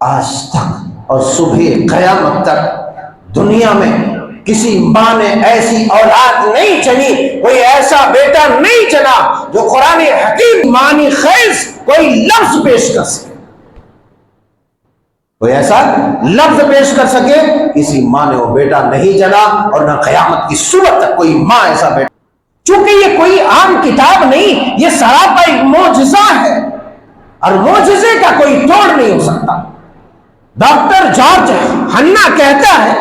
آج تک اور صبح قیامت تک دنیا میں کسی ماں نے ایسی اولاد نہیں چنی، کوئی ایسا بیٹا نہیں چنا جو قرآن حکیم معنی خیز کوئی لفظ پیش کر سکے، کوئی ایسا لفظ پیش کر سکے، کسی ماں نے وہ بیٹا نہیں جنا، اور نہ قیامت کی صورت تک کوئی ماں ایسا بیٹا. چونکہ یہ کوئی عام کتاب نہیں، یہ سراپا ایک معجزہ ہے، اور معجزے کا کوئی توڑ نہیں ہو سکتا. ڈاکٹر جارج ہنا کہتا ہے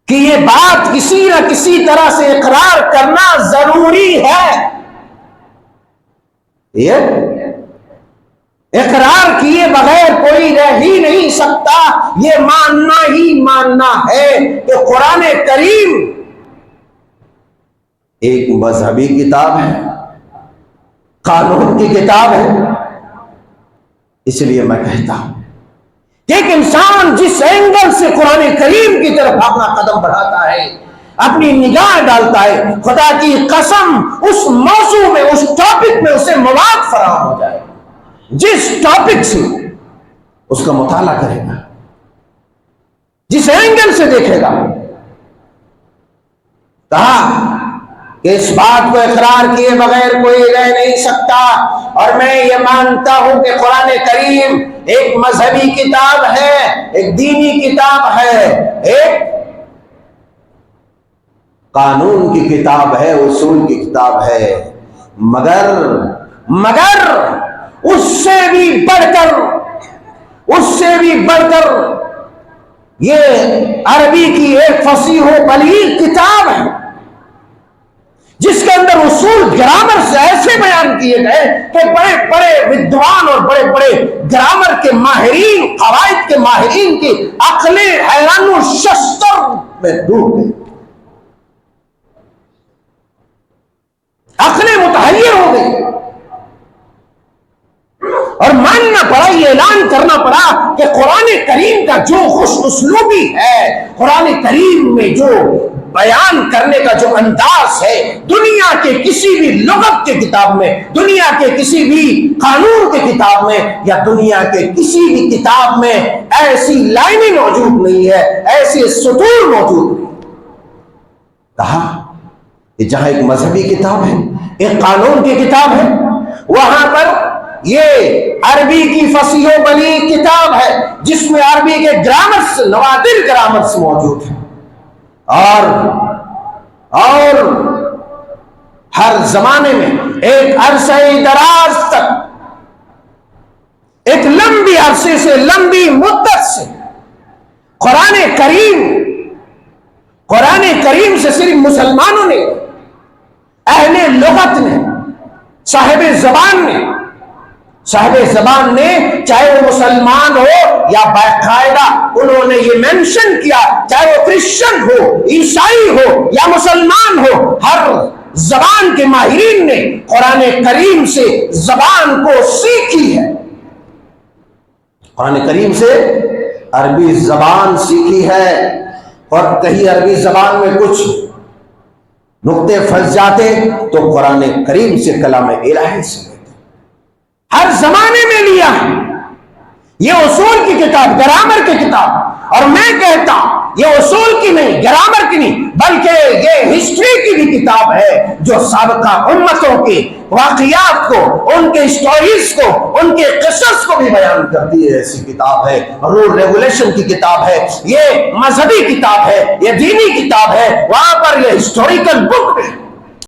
کہ یہ بات کسی نہ کسی طرح سے اقرار کرنا ضروری ہے. یہ اقرار کیے بغیر کوئی رہ ہی نہیں سکتا، یہ ماننا ہی ماننا ہے کہ قرآن کریم ایک مذہبی کتاب ہے، قانون کی کتاب ہے. اس لیے میں کہتا ہوں کہ ایک انسان جس اینگل سے قرآن کریم کی طرف اپنا قدم بڑھاتا ہے، اپنی نگاہ ڈالتا ہے، خدا کی قسم اس موضوع میں، اس ٹاپک میں اسے مواد فراہم ہو جائے. جس ٹاپک سے اس کا مطالعہ کرے گا، جس اینگل سے دیکھے گا. کہا کہ اس بات کو اقرار کیے بغیر کوئی رہ نہیں سکتا، اور میں یہ مانتا ہوں کہ قرآن کریم ایک مذہبی کتاب ہے، ایک دینی کتاب ہے، ایک قانون کی کتاب ہے، اصول کی کتاب ہے. مگر اس سے بھی بڑھ کر یہ عربی کی ایک فصیح و بلیغ کتاب ہے، جس کے اندر اصول گرامر سے ایسے بیان کیے گئے کہ بڑے بڑے ودوان اور بڑے بڑے گرامر کے ماہرین، قواعد کے ماہرین کی عقلیں حیران و شستر میں ڈوب گئی، عقلیں متحیر ہو گئی. اور ماننا پڑا، یہ اعلان کرنا پڑا کہ قرآن کریم کا جو خوش اسلوبی ہے، قرآن کریم میں جو بیان کرنے کا جو انداز ہے، دنیا کے کسی بھی لغت کے کتاب میں، دنیا کے کسی بھی قانون کے کتاب میں، یا دنیا کے کسی بھی کتاب میں ایسی لائنیں موجود نہیں ہے، ایسے سطور موجود نہیں. کہا کہ جہاں ایک مذہبی کتاب ہے، ایک قانون کی کتاب ہے، وہاں پر یہ عربی کی فصیح و بلیغ کتاب ہے، جس میں عربی کے گرامرز، نوادر گرامرز موجود ہیں، اور ہر زمانے میں ایک عرصہ دراز تک، ایک لمبی عرصے سے، لمبی مدت سے قرآن کریم سے صرف مسلمانوں نے، اہل لغت نے، صاحب زبان نے، چاہے وہ مسلمان ہو یا باقاعدہ انہوں نے یہ مینشن کیا، چاہے وہ کرسچن ہو، عیسائی ہو یا مسلمان ہو، ہر زبان کے ماہرین نے قرآن کریم سے زبان کو سیکھی ہے، قرآن کریم سے عربی زبان سیکھی ہے. اور کہیں عربی زبان میں کچھ نقطے پھنس جاتے تو قرآن کریم سے کلام الہی سے ہر زمانے میں لیا ہے. یہ اصول کی کتاب، گرامر کی کتاب، اور میں کہتا ہوں یہ اصول کی نہیں، گرامر کی نہیں، بلکہ یہ ہسٹری کی بھی کتاب ہے، جو سابقہ امتوں کے واقعات کو، ان کے سٹوریز کو، ان کے قصص کو بھی بیان کرتی ہے. ایسی کتاب ہے، رول ریگولیشن کی کتاب ہے، یہ مذہبی کتاب ہے، یہ دینی کتاب ہے. وہاں پر یہ ہسٹوریکل بک ہے.